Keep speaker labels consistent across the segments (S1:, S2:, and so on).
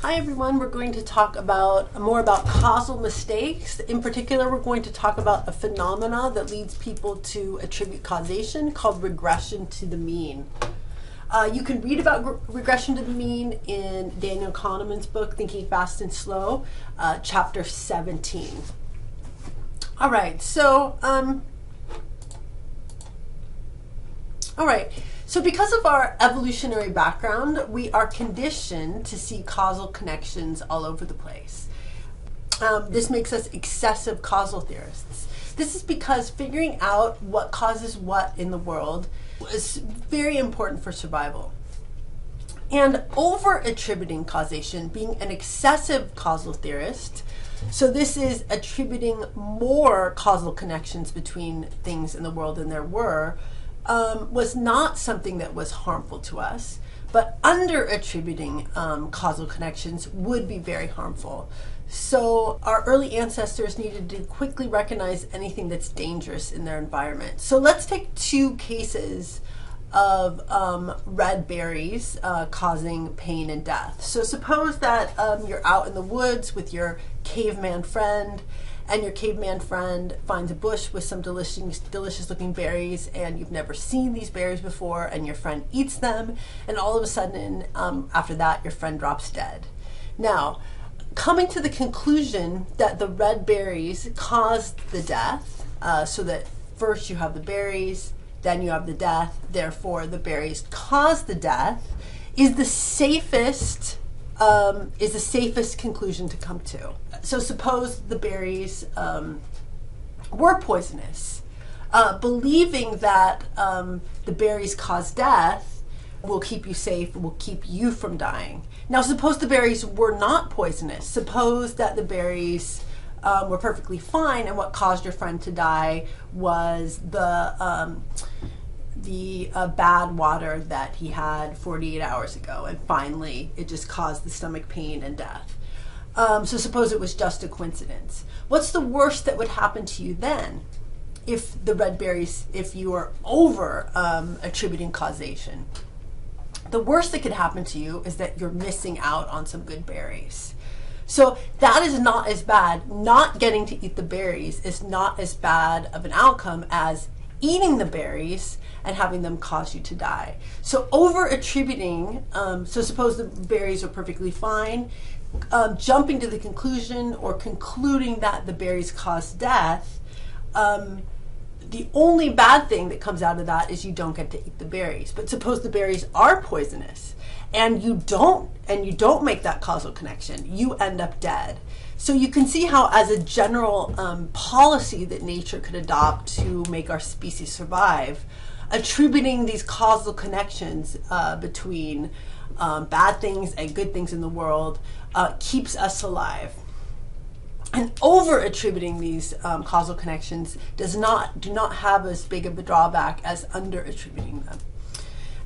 S1: Hi everyone, we're going to talk more about causal mistakes. In particular, we're going to talk about a phenomena that leads people to attribute causation called regression to the mean. You can read about regression to the mean in Daniel Kahneman's book, Thinking Fast and Slow, chapter 17. All right, so because of our evolutionary background, we are conditioned to see causal connections all over the place. This makes us excessive causal theorists. This is because figuring out what causes what in the world is very important for survival. And over-attributing causation, being an excessive causal theorist, so this is attributing more causal connections between things in the world than there were, was not something that was harmful to us, but under-attributing causal connections would be very harmful. So our early ancestors needed to quickly recognize anything that's dangerous in their environment. So let's take two cases of red berries causing pain and death. So suppose that you're out in the woods with your caveman friend, and your caveman friend finds a bush with some delicious looking berries, and you've never seen these berries before, and your friend eats them, and all of a sudden after that your friend drops dead. Now, coming to the conclusion that the red berries caused the death, so that first you have the berries, then you have the death, therefore the berries caused the death, is the safest conclusion to come to. So suppose the berries were poisonous. Believing that the berries cause death will keep you safe, will keep you from dying. Now suppose the berries were not poisonous. Suppose that the berries were perfectly fine, and what caused your friend to die was the bad water that he had 48 hours ago, and finally it just caused the stomach pain and death. So suppose it was just a coincidence. What's the worst that would happen to you then if the red berries, if you are over attributing causation? The worst that could happen to you is that you're missing out on some good berries. So that is not as bad. Not getting to eat the berries is not as bad of an outcome as eating the berries and having them cause you to die. So over attributing, so suppose the berries are perfectly fine, jumping to the conclusion or concluding that the berries cause death, the only bad thing that comes out of that is you don't get to eat the berries. But suppose the berries are poisonous and you don't make that causal connection, you end up dead. So you can see how, as a general policy that nature could adopt to make our species survive, attributing these causal connections between bad things and good things in the world keeps us alive. And over-attributing these causal connections do not have as big of a drawback as under-attributing them.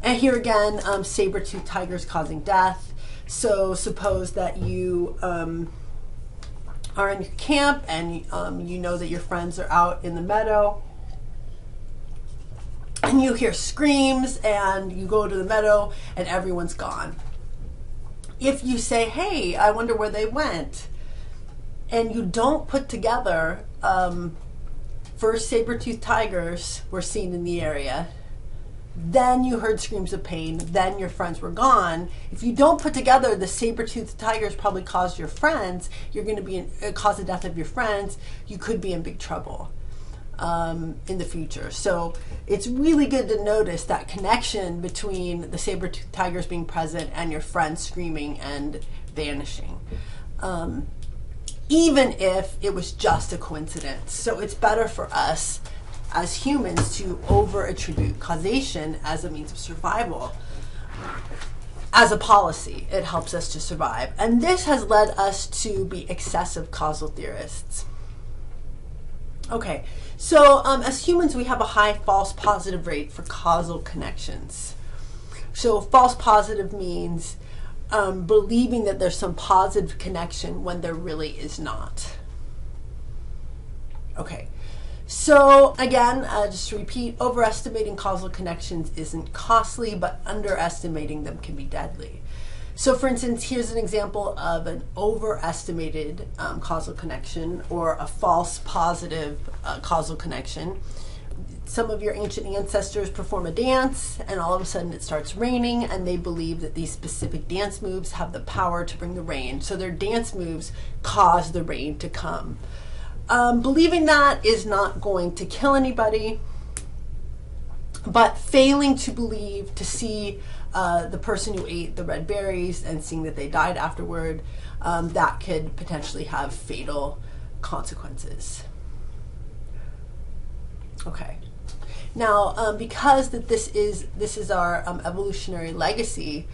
S1: And here again, saber-toothed tigers causing death. So suppose that you are in your camp and you know that your friends are out in the meadow, and you hear screams, and you go to the meadow and everyone's gone. If you say, hey, I wonder where they went, and you don't put together first saber-toothed tigers were seen in the area, then you heard screams of pain, then your friends were gone. If you don't put together the saber-toothed tigers probably caused your friends, you're going to be cause the death of your friends, you could be in big trouble in the future. So it's really good to notice that connection between the saber-toothed tigers being present and your friends screaming and vanishing, even if it was just a coincidence. So it's better for us as humans to over-attribute causation as a means of survival. As a policy, it helps us to survive. And this has led us to be excessive causal theorists. Okay, so as humans, we have a high false positive rate for causal connections. So false positive means believing that there's some positive connection when there really is not. Okay, so again, just to repeat, overestimating causal connections isn't costly, but underestimating them can be deadly. So for instance, here's an example of an overestimated causal connection, or a false positive causal connection. Some of your ancient ancestors perform a dance, and all of a sudden it starts raining, and they believe that these specific dance moves have the power to bring the rain. So their dance moves cause the rain to come. Believing that is not going to kill anybody, but failing to believe, to see the person who ate the red berries and seeing that they died afterward, that could potentially have fatal consequences. Okay. Now, because that this is our evolutionary legacy,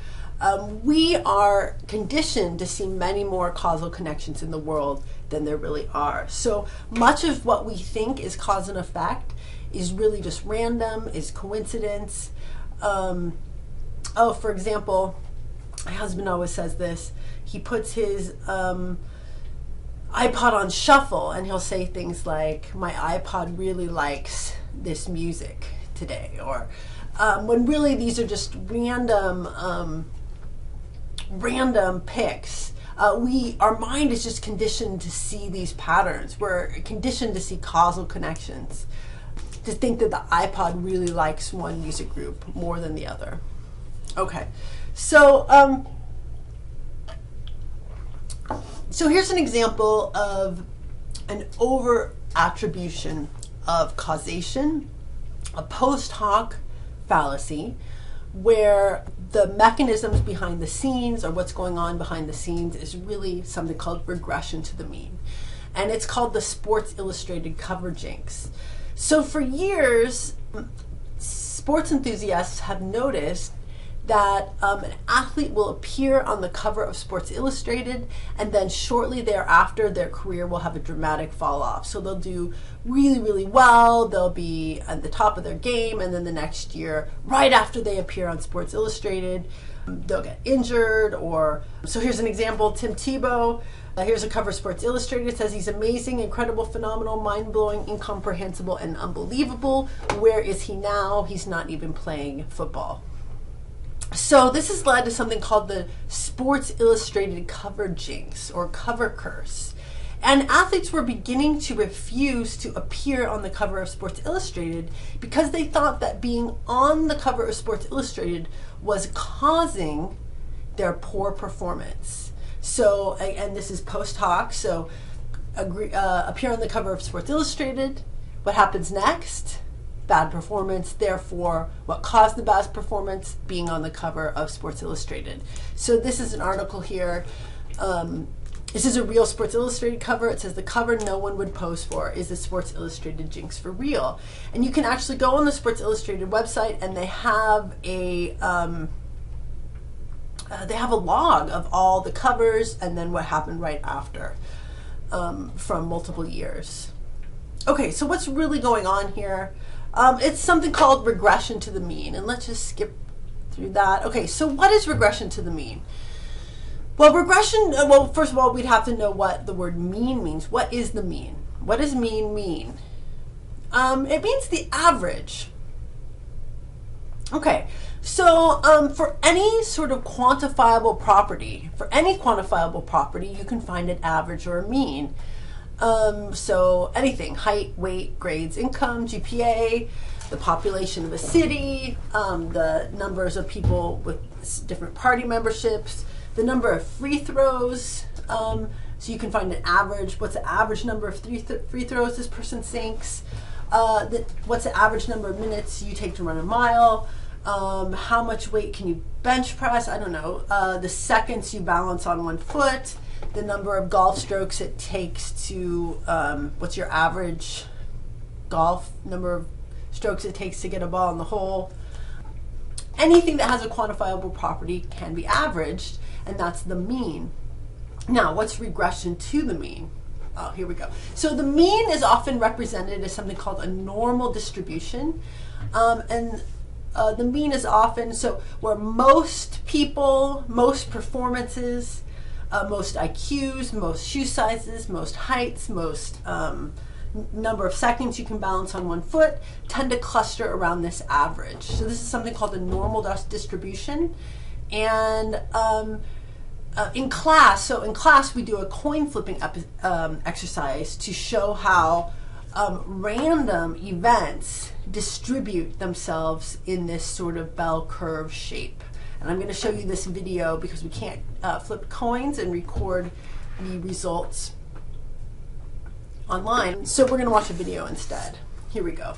S1: we are conditioned to see many more causal connections in the world than there really are. So much of what we think is cause and effect is really just random, is coincidence. For example, my husband always says this. He puts his iPod on shuffle, and he'll say things like, my iPod really likes this music today, or when really these are just random picks. Our mind is just conditioned to see these patterns. We're conditioned to see causal connections, to think that the iPod really likes one music group more than the other. Okay, so here's an example of an over-attribution of causation, a post hoc fallacy, where the mechanisms behind the scenes, or what's going on behind the scenes, is really something called regression to the mean. And it's called the Sports Illustrated cover jinx. So for years, sports enthusiasts have noticed that an athlete will appear on the cover of Sports Illustrated, and then shortly thereafter their career will have a dramatic fall off. So they'll do really, really well, they'll be at the top of their game, and then the next year, right after they appear on Sports Illustrated, they'll get injured. Or so here's an example, Tim Tebow. Here's a cover of Sports Illustrated. It says he's amazing, incredible, phenomenal, mind-blowing, incomprehensible, and unbelievable. Where is he now? He's not even playing football. So this has led to something called the Sports Illustrated cover jinx, or cover curse. And athletes were beginning to refuse to appear on the cover of Sports Illustrated because they thought that being on the cover of Sports Illustrated was causing their poor performance. So, and this is post hoc, so appear on the cover of Sports Illustrated. What happens next? Bad performance. Therefore, what caused the bad performance? Being on the cover of Sports Illustrated. So this is an article here. This is a real Sports Illustrated cover. It says the cover no one would pose for. Is the Sports Illustrated jinx for real? And you can actually go on the Sports Illustrated website, and they have a log of all the covers and then what happened right after, from multiple years. Okay, so what's really going on here? It's something called regression to the mean, and let's just skip through that. Okay, so what is regression to the mean? Well, first of all, we'd have to know what the word mean means. What is the mean? What does mean mean? It means the average. Okay, so for any sort of quantifiable property, you can find an average or a mean. So anything, height, weight, grades, income, GPA, the population of a city, the numbers of people with different party memberships, the number of free throws. So you can find an average. What's the average number of free throws this person sinks? What's the average number of minutes you take to run a mile? How much weight can you bench press? I don't know. The seconds you balance on one foot. The number of golf strokes it takes to, what's your average golf number of strokes it takes to get a ball in the hole. Anything that has a quantifiable property can be averaged, and that's the mean. Now, what's regression to the mean? Oh, here we go. So the mean is often represented as something called a normal distribution, and the mean is often where most people, most performances, most IQs, most shoe sizes, most heights, most number of seconds you can balance on one foot tend to cluster around this average. So this is something called a normal distribution, and in class, we do a coin flipping exercise to show how random events distribute themselves in this sort of bell curve shape. And I'm going to show you this video because we can't flip coins and record the results online. So we're going to watch a video instead. Here we go.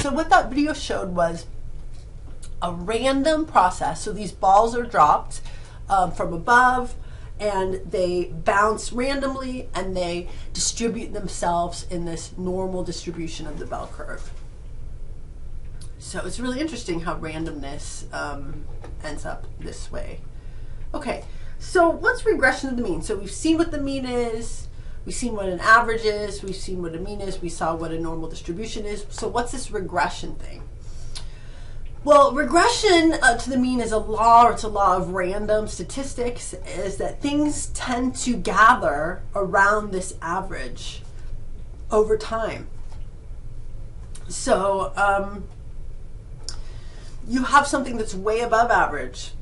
S1: So what that video showed was a random process. So these balls are dropped from above, and they bounce randomly, and they distribute themselves in this normal distribution of the bell curve. So it's really interesting how randomness ends up this way. Okay, so what's regression of the mean? So we've seen what the mean is. We've seen what an average is, we've seen what a mean is, we saw what a normal distribution is. So what's this regression thing? Well, regression to the mean is a law, or it's a law of random statistics, is that things tend to gather around this average over time. So you have something that's way above average.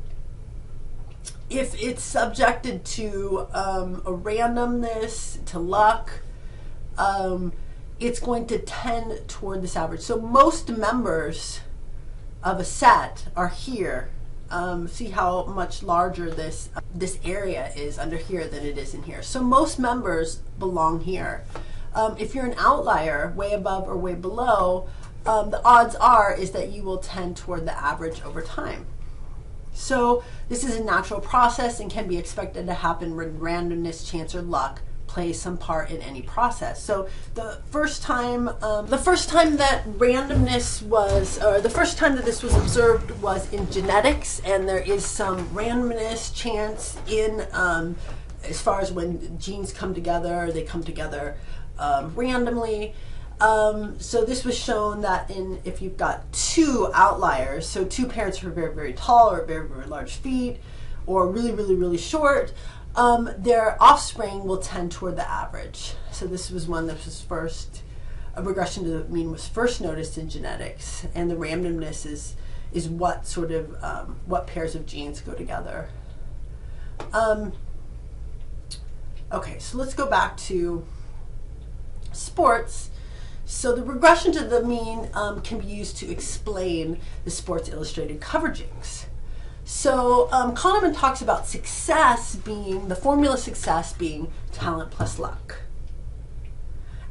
S1: If it's subjected to a randomness, to luck, it's going to tend toward this average. So most members of a set are here. See how much larger this area is under here than it is in here. So most members belong here. If you're an outlier, way above or way below, the odds are is that you will tend toward the average over time. So this is a natural process and can be expected to happen when randomness, chance, or luck plays some part in any process. So the first time that randomness was, or the first time that this was observed was in genetics, and there is some randomness, chance in as far as when genes come together, they come together randomly. So this was shown that if you've got two outliers, so two parents who are very, very tall or very, very large feet, or really, really, really short, their offspring will tend toward the average. So this was one that was first, a regression to the mean was first noticed in genetics, and the randomness is what sort of, what pairs of genes go together. Okay, so let's go back to sports. So the regression to the mean can be used to explain the Sports Illustrated cover jinx. So Kahneman talks about success being, the formula success being talent plus luck.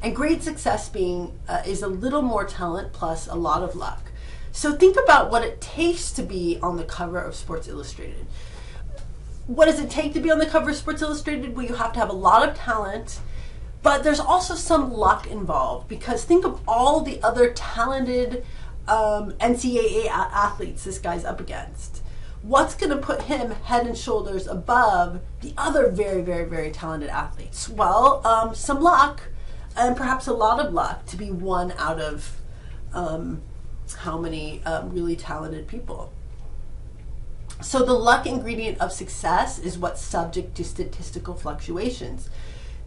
S1: And great success being is a little more talent plus a lot of luck. So think about what it takes to be on the cover of Sports Illustrated. What does it take to be on the cover of Sports Illustrated? Well, you have to have a lot of talent, but there's also some luck involved, because think of all the other talented NCAA athletes this guy's up against. What's going to put him head and shoulders above the other very, very, very talented athletes? Well, some luck, and perhaps a lot of luck, to be one out of how many really talented people. So the luck ingredient of success is what's subject to statistical fluctuations.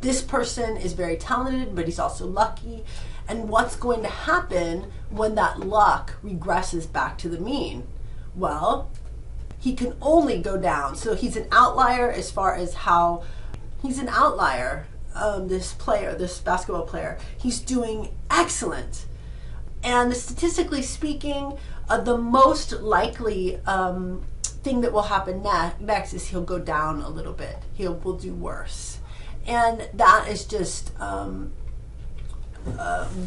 S1: This person is very talented, but he's also lucky. And what's going to happen when that luck regresses back to the mean? Well, he can only go down. So he's an outlier as far as how he's an outlier. This basketball player, he's doing excellent. And statistically speaking, the most likely thing that will happen next is he'll go down a little bit. Will do worse. And that is just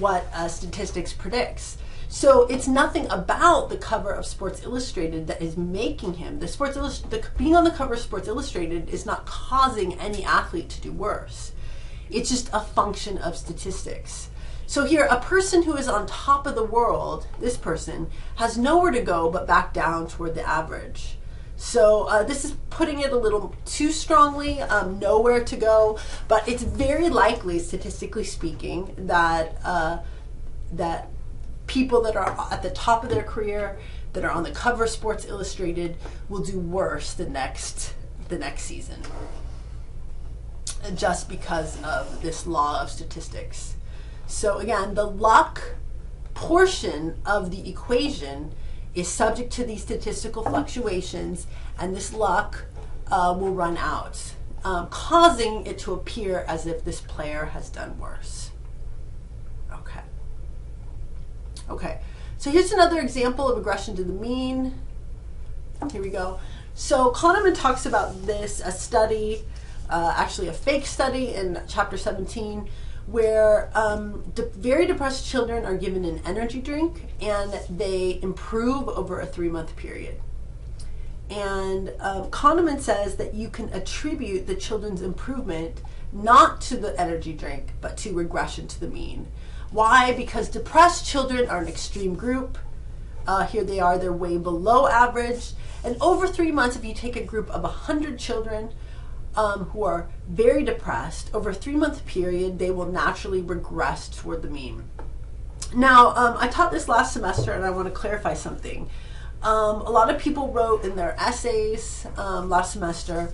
S1: what statistics predicts. So it's nothing about the cover of Sports Illustrated that is making him. Being on the cover of Sports Illustrated is not causing any athlete to do worse. It's just a function of statistics. So here, a person who is on top of the world, this person, has nowhere to go but back down toward the average. So this is putting it a little too strongly, nowhere to go, but it's very likely, statistically speaking, that that people that are at the top of their career, that are on the cover of Sports Illustrated, will do worse the next season, just because of this law of statistics. So again, the luck portion of the equation is subject to these statistical fluctuations, and this luck will run out, causing it to appear as if this player has done worse. Okay, so here's another example of regression to the mean. Here we go. So Kahneman talks about this, a study, actually a fake study in chapter 17, where very depressed children are given an energy drink and they improve over a 3-month period. And Kahneman says that you can attribute the children's improvement not to the energy drink, but to regression to the mean. Why? Because depressed children are an extreme group. Here they are, they're way below average. And over 3 months, if you take a group of 100 children who are very depressed, over a 3-month period, they will naturally regress toward the mean. Now, I taught this last semester, and I want to clarify something. A lot of people wrote in their essays last semester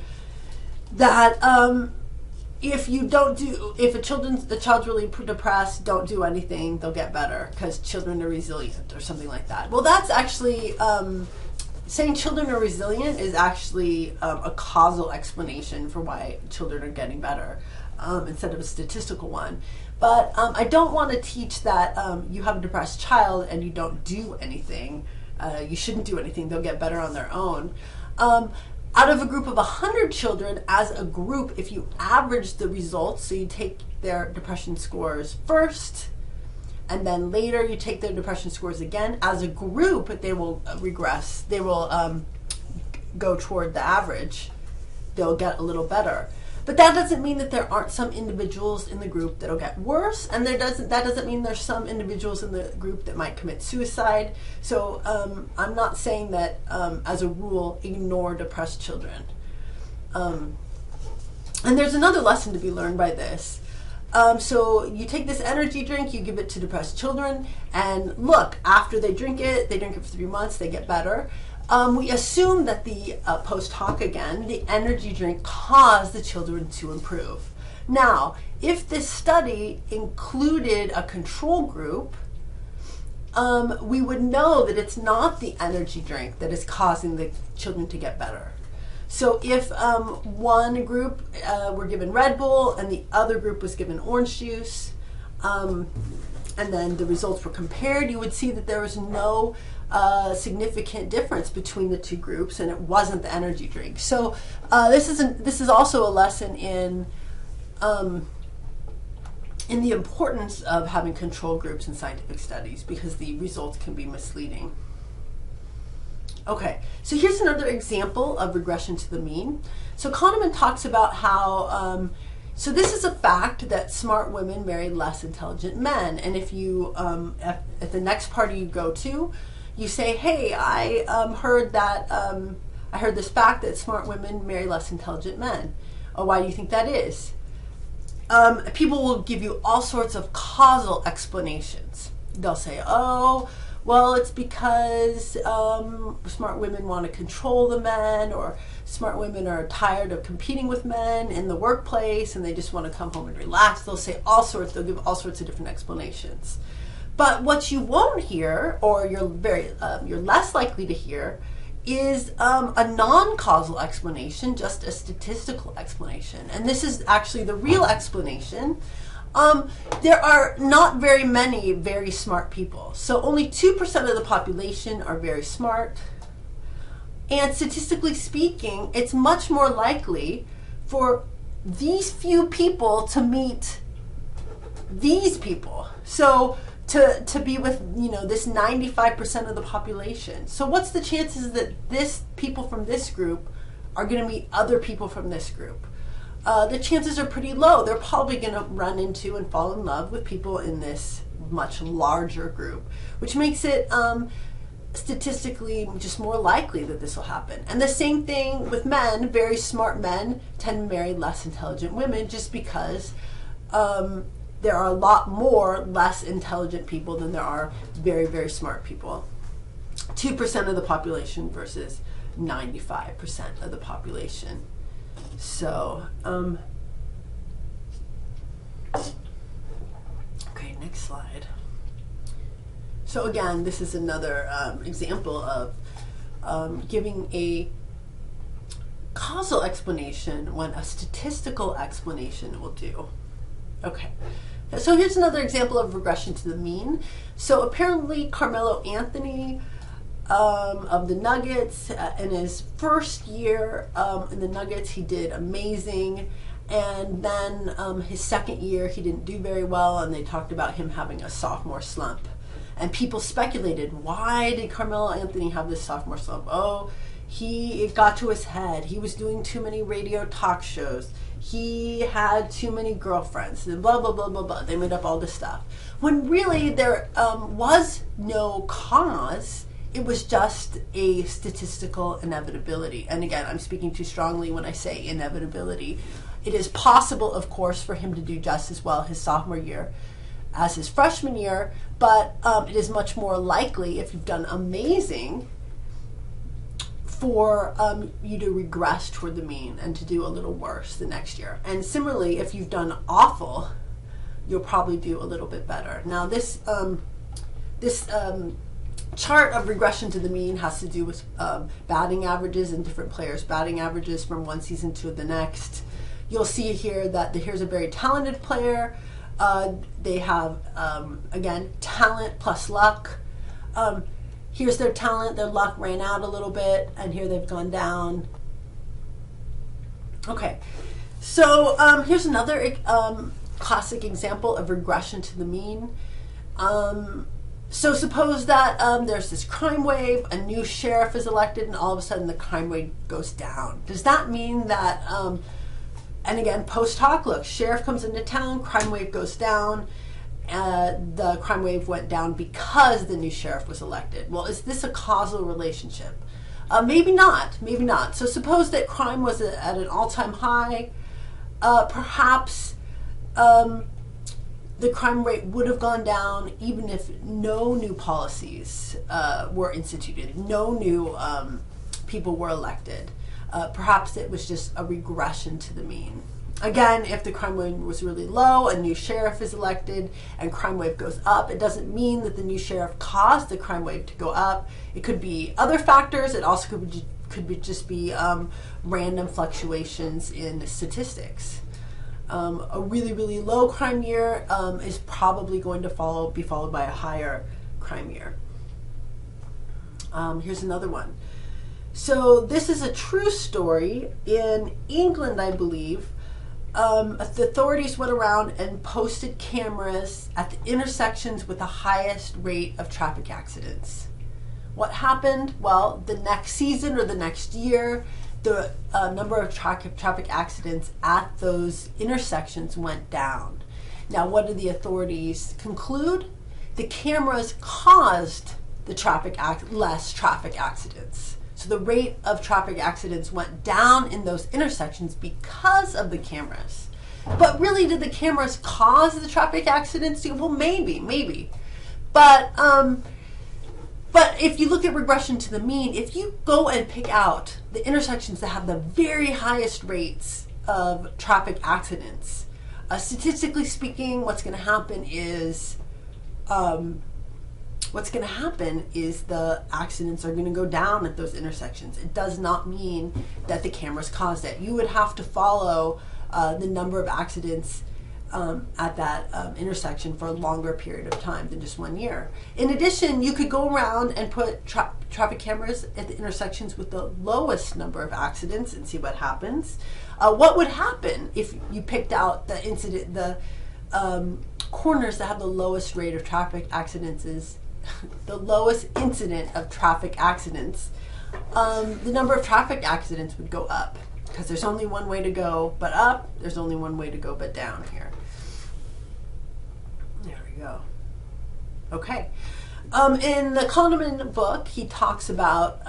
S1: that if the child's really depressed, don't do anything, they'll get better because children are resilient or something like that. Well, that's actually, saying children are resilient is actually a causal explanation for why children are getting better instead of a statistical one. But I don't want to teach that you have a depressed child and you don't do anything. You shouldn't do anything, they'll get better on their own. Out of a group of 100 children, as a group, if you average the results, so you take their depression scores first, and then later you take their depression scores again, as a group, they will regress. They will go toward the average. They'll get a little better. But that doesn't mean that there aren't some individuals in the group that'll get worse, and that doesn't mean there's some individuals in the group that might commit suicide. So I'm not saying that, as a rule, ignore depressed children. And there's another lesson to be learned by this. So you take this energy drink, you give it to depressed children, and look, after they drink it for 3 months, they get better. We assume that the post hoc again, the energy drink caused the children to improve. Now, if this study included a control group, we would know that it's not the energy drink that is causing the children to get better. So if one group were given Red Bull and the other group was given orange juice, and then the results were compared, you would see that there was no significant difference between the two groups, and it wasn't the energy drink. So this is also a lesson in the importance of having control groups in scientific studies, because the results can be misleading. Okay, so here's another example of regression to the mean. So Kahneman talks about how so this is a fact that smart women marry less intelligent men, and if you at the next party you go to, you say, hey, I heard this fact that smart women marry less intelligent men. Oh, why do you think that is? People will give you all sorts of causal explanations. They'll say, oh, Well, it's because smart women want to control the men, or smart women are tired of competing with men in the workplace and they just want to come home and relax. They'll give all sorts of different explanations. But what you won't hear, or you're less likely to hear, is a non-causal explanation, just a statistical explanation. And this is actually the real explanation. There are not very many very smart people. So only 2% of the population are very smart. And statistically speaking, it's much more likely for these few people to meet these people. So to be with, this 95% of the population. So what's the chances that people from this group are going to meet other people from this group? The chances are pretty low. They're probably going to run into and fall in love with people in this much larger group, which makes it statistically just more likely that this will happen. And the same thing with men. Very smart men tend to marry less intelligent women, just because there are a lot more less intelligent people than there are very, very smart people. 2% of the population versus 95% of the population. So, okay, next slide. So again, this is another example of giving a causal explanation when a statistical explanation will do. Okay, so here's another example of regression to the mean. So apparently Carmelo Anthony of the Nuggets, in his first year in the Nuggets, he did amazing. And then his second year, he didn't do very well, and they talked about him having a sophomore slump. And people speculated, why did Carmelo Anthony have this sophomore slump? Oh, it got to his head. He was doing too many radio talk shows. He had too many girlfriends, and blah, blah, blah, blah, blah. They made up all this stuff. When really there was no cause. It was just a statistical inevitability. And again, I'm speaking too strongly when I say inevitability. It is possible, of course, for him to do just as well his sophomore year as his freshman year, but it is much more likely, if you've done amazing, for you to regress toward the mean and to do a little worse the next year. And similarly, if you've done awful, you'll probably do a little bit better. Now, this chart of regression to the mean has to do with batting averages and different players' batting averages from one season to the next. You'll see here that here's a very talented player. They have, again, talent plus luck. Here's their talent. Their luck ran out a little bit, and here they've gone down. Okay, so here's another classic example of regression to the mean. So suppose that there's this crime wave, a new sheriff is elected, and all of a sudden the crime wave goes down. Does that mean that, and again, post hoc, look, sheriff comes into town, crime wave goes down, the crime wave went down because the new sheriff was elected. Well, is this a causal relationship? Maybe not, maybe not. So suppose that crime was at an all-time high, perhaps the crime rate would have gone down even if no new policies were instituted, no new people were elected. Perhaps it was just a regression to the mean. Again, if the crime wave was really low, a new sheriff is elected, and crime wave goes up, it doesn't mean that the new sheriff caused the crime wave to go up. It could be other factors. It also could just be random fluctuations in statistics. A really, really low crime year is probably going to be followed by a higher crime year. Here's another one. So this is a true story. In England, I believe, the authorities went around and posted cameras at the intersections with the highest rate of traffic accidents. What happened? Well, the next season or the next year, the number of traffic accidents at those intersections went down. Now, what did the authorities conclude? The cameras caused the less traffic accidents. So the rate of traffic accidents went down in those intersections because of the cameras. But really, did the cameras cause the traffic accidents? Well, maybe. But But if you look at regression to the mean, if you go and pick out the intersections that have the very highest rates of traffic accidents, statistically speaking, what's going to happen is the accidents are going to go down at those intersections. It does not mean that the cameras caused it. You would have to follow the number of accidents at that intersection for a longer period of time than just 1 year. In addition, you could go around and put traffic cameras at the intersections with the lowest number of accidents and see what happens. What would happen if you picked out the corners that have the lowest rate of traffic accidents is the lowest incident of traffic accidents? The number of traffic accidents would go up, because there's only one way to go but up, there's only one way to go but down here. There we go. Okay. In the Kahneman book, he talks about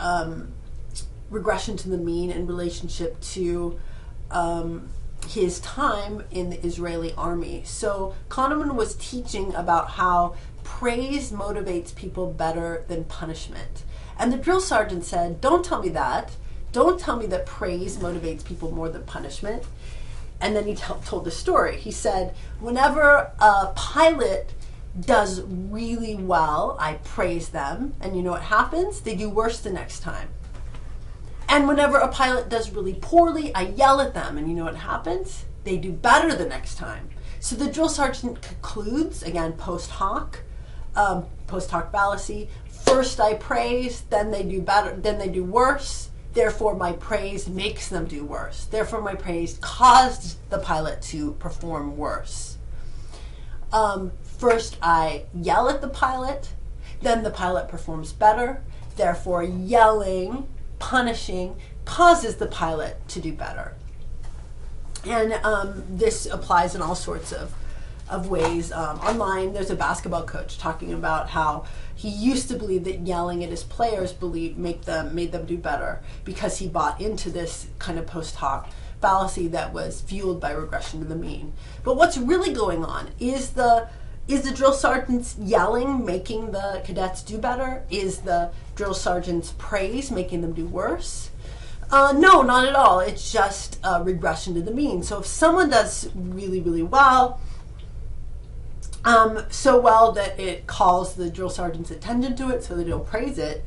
S1: regression to the mean in relationship to his time in the Israeli army. So Kahneman was teaching about how praise motivates people better than punishment. And the drill sergeant said, don't tell me that. Don't tell me that praise motivates people more than punishment. And then he told the story. He said, whenever a pilot does really well, I praise them. And you know what happens? They do worse the next time. And whenever a pilot does really poorly, I yell at them. And you know what happens? They do better the next time. So the drill sergeant concludes, again, post hoc fallacy. First I praise, then they do better, then they do worse. Therefore, my praise makes them do worse. Therefore, my praise caused the pilot to perform worse. First, I yell at the pilot, then the pilot performs better. Therefore, yelling, punishing, causes the pilot to do better. And this applies in all sorts of ways. Online, there's a basketball coach talking about how he used to believe that yelling at his players made them do better, because he bought into this kind of post hoc fallacy that was fueled by regression to the mean. But what's really going on is the drill sergeant's yelling making the cadets do better? Is the drill sergeant's praise making them do worse? No, not at all. It's just regression to the mean. So if someone does really, really well, so well that it calls the drill sergeant's attention to it so that he'll praise it,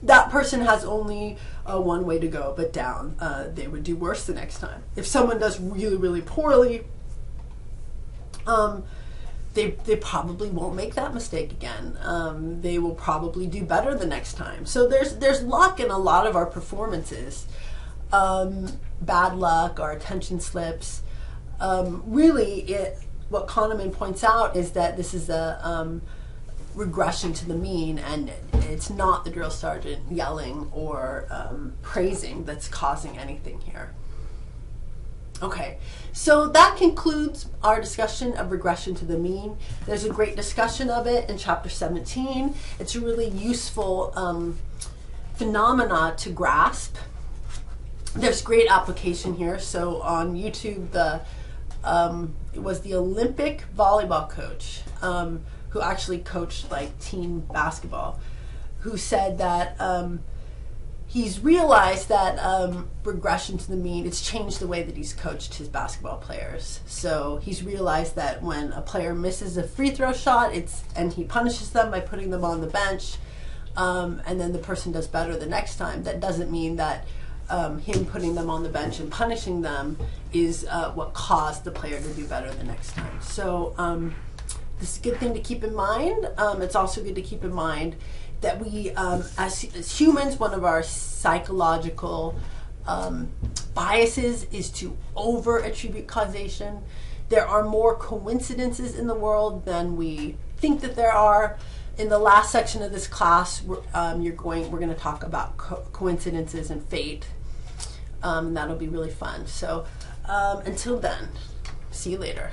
S1: that person has only one way to go, but down. They would do worse the next time. If someone does really, really poorly, they probably won't make that mistake again. They will probably do better the next time. So there's luck in a lot of our performances. Bad luck, our attention slips. What Kahneman points out is that this is a regression to the mean, and it's not the drill sergeant yelling or praising that's causing anything here. Okay, so that concludes our discussion of regression to the mean. There's a great discussion of it in chapter 17. It's a really useful phenomena to grasp. There's great application here. So on YouTube, it was the Olympic volleyball coach who actually coached like team basketball, who said that he's realized that regression to the mean, it's changed the way that he's coached his basketball players. So he's realized that when a player misses a free throw shot, and he punishes them by putting them on the bench, and then the person does better the next time. That doesn't mean that him putting them on the bench and punishing them is what caused the player to do better the next time. So this is a good thing to keep in mind. It's also good to keep in mind that we, as humans, one of our psychological biases is to over-attribute causation. There are more coincidences in the world than we think that there are. In the last section of this class, we're going to talk about coincidences and fate, and that'll be really fun. So until then, see you later.